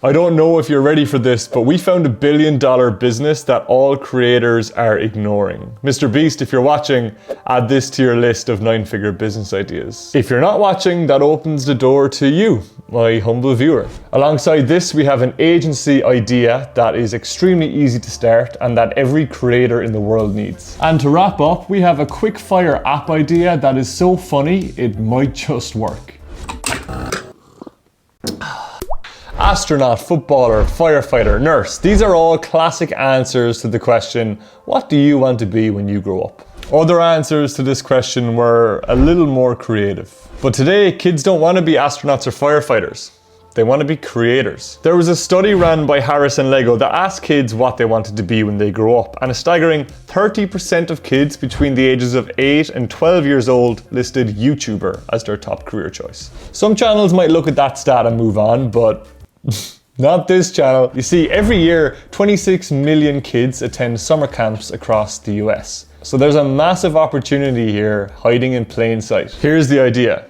I don't know if you're ready for this, but we found $1 billion business that all creators are ignoring. Mr. Beast, if you're watching, add this to your list of 9-figure business ideas. If you're not watching, that opens the door to you, my humble viewer. Alongside this, we have an agency idea that is extremely easy to start and that every creator in the world needs. And to wrap up, we have a quick fire app idea that is so funny, it might just work. Astronaut, footballer, firefighter, nurse. These are all classic answers to the question, what do you want to be when you grow up? Other answers to this question were a little more creative. But today, kids don't want to be astronauts or firefighters. They want to be creators. There was a study run by Harris and Lego that asked kids what they wanted to be when they grow up, and a staggering 30% of kids between the ages of 8 and 12 years old listed YouTuber as their top career choice. Some channels might look at that stat and move on, but not this channel. You see, every year, 26 million kids attend summer camps across the US. So there's a massive opportunity here hiding in plain sight. Here's the idea.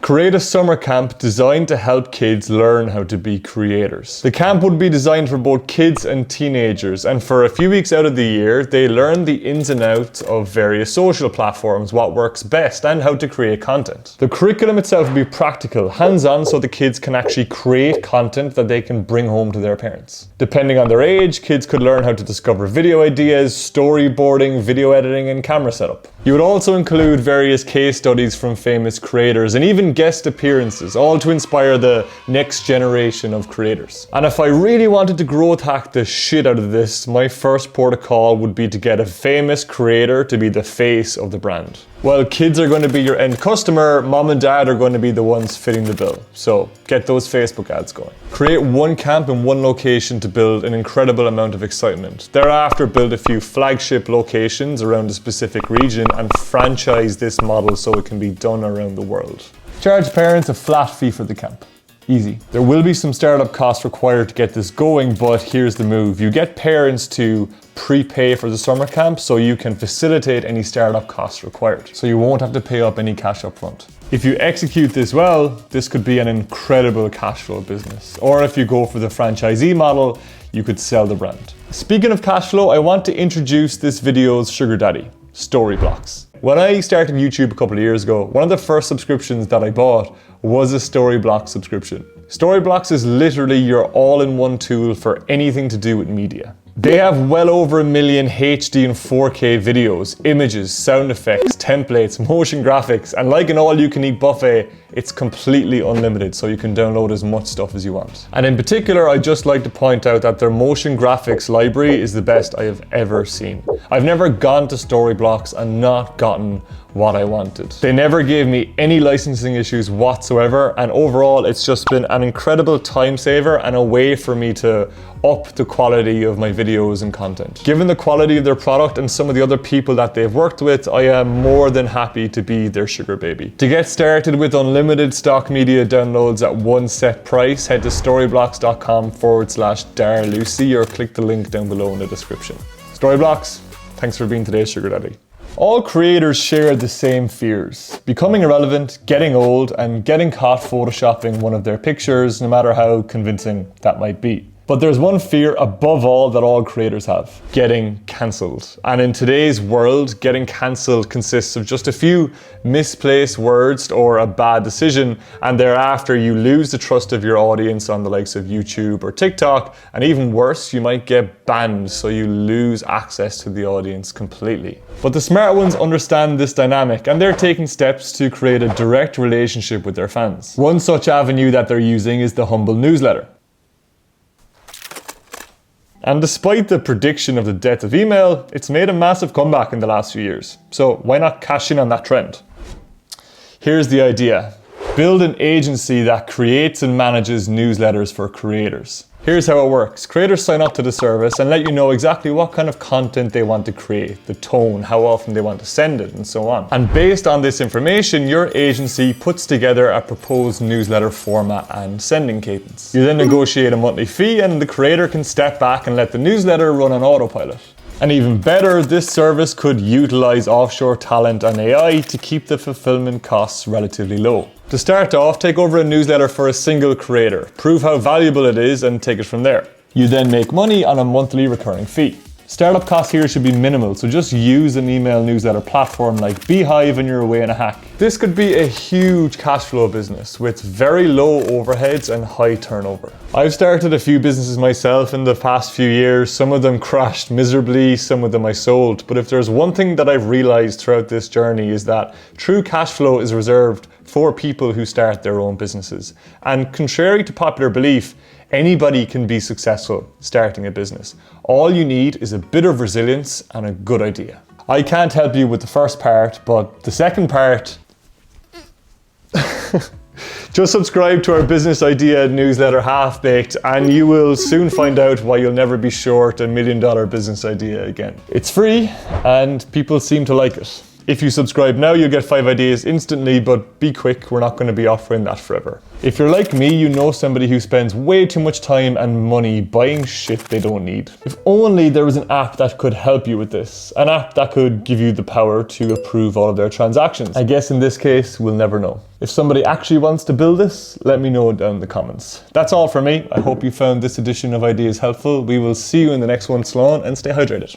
Create a summer camp designed to help kids learn how to be creators. The camp would be designed for both kids and teenagers, and for a few weeks out of the year, they learn the ins and outs of various social platforms, what works best, and how to create content. The curriculum itself will be practical, hands-on, so the kids can actually create content that they can bring home to their parents. Depending on their age, kids could learn how to discover video ideas, storyboarding, video editing, and camera setup. You would also include various case studies from famous creators and even guest appearances, all to inspire the next generation of creators. And if I really wanted to growth hack the shit out of this, my first port of call would be to get a famous creator to be the face of the brand. While kids are going to be your end customer, mom and dad are going to be the ones fitting the bill. So get those Facebook ads going. Create one camp in one location to build an incredible amount of excitement. Thereafter, build a few flagship locations around a specific region and franchise this model so it can be done around the world. Charge parents a flat fee for the camp. Easy. There will be some startup costs required to get this going, but here's the move. You get parents to prepay for the summer camp so you can facilitate any startup costs required. So you won't have to pay up any cash up front. If you execute this well, this could be an incredible cash flow business. Or if you go for the franchisee model, you could sell the brand. Speaking of cash flow, I want to introduce this video's sugar daddy, Storyblocks. When I started YouTube a couple of years ago, one of the first subscriptions that I bought was a Storyblocks subscription. Storyblocks is literally your all-in-one tool for anything to do with media. They have well over 1 million HD and 4K videos, images, sound effects, templates, motion graphics, and like an all-you-can-eat buffet, it's completely unlimited, so you can download as much stuff as you want. And in particular, I'd just like to point out that their motion graphics library is the best I have ever seen. I've never gone to Storyblocks and not gotten what I wanted. They never gave me any licensing issues whatsoever, and overall it's just been an incredible time saver and a way for me to up the quality of my videos and content. Given the quality of their product and some of the other people that they've worked with, I am more than happy to be their sugar baby. To get started with unlimited stock media downloads at one set price, head to storyblocks.com/darlucy or click the link down below in the description. Storyblocks, thanks for being today's sugar daddy. All creators share the same fears: becoming irrelevant, getting old, and getting caught photoshopping one of their pictures, no matter how convincing that might be. But there's one fear above all that all creators have: getting cancelled. And in today's world, getting cancelled consists of just a few misplaced words or a bad decision, and thereafter you lose the trust of your audience on the likes of YouTube or TikTok, and even worse, you might get banned, so you lose access to the audience completely. But the smart ones understand this dynamic, and they're taking steps to create a direct relationship with their fans. One such avenue that they're using is the Humble newsletter. And despite the prediction of the death of email, it's made a massive comeback in the last few years. So why not cash in on that trend? Here's the idea. Build an agency that creates and manages newsletters for creators. Here's how it works. Creators sign up to the service and let you know exactly what kind of content they want to create, the tone, how often they want to send it, and so on. And based on this information, your agency puts together a proposed newsletter format and sending cadence. You then negotiate a monthly fee, and the creator can step back and let the newsletter run on autopilot. And even better, this service could utilize offshore talent and AI to keep the fulfillment costs relatively low. To start off, take over a newsletter for a single creator, prove how valuable it is, and take it from there. You then make money on a monthly recurring fee. Startup costs here should be minimal, so just use an email newsletter platform like Beehive and you're away in a hack. This could be a huge cash flow business with very low overheads and high turnover. I've started a few businesses myself in the past few years. Some of them crashed miserably, some of them I sold. But if there's one thing that I've realized throughout this journey is that true cash flow is reserved for people who start their own businesses. And contrary to popular belief, anybody can be successful starting a business. All you need is a bit of resilience and a good idea. I can't help you with the first part, but the second part, just subscribe to our business idea newsletter Half Baked and you will soon find out why you'll never be short $1 million business idea again. It's free and people seem to like it. If you subscribe now, you'll get 5 ideas instantly, but be quick, we're not going to be offering that forever. If you're like me, you know somebody who spends way too much time and money buying shit they don't need. If only there was an app that could help you with this. An app that could give you the power to approve all of their transactions. I guess in this case, we'll never know. If somebody actually wants to build this, let me know down in the comments. That's all from me. I hope you found this edition of Ideas helpful. We will see you in the next one, Sloan, and stay hydrated.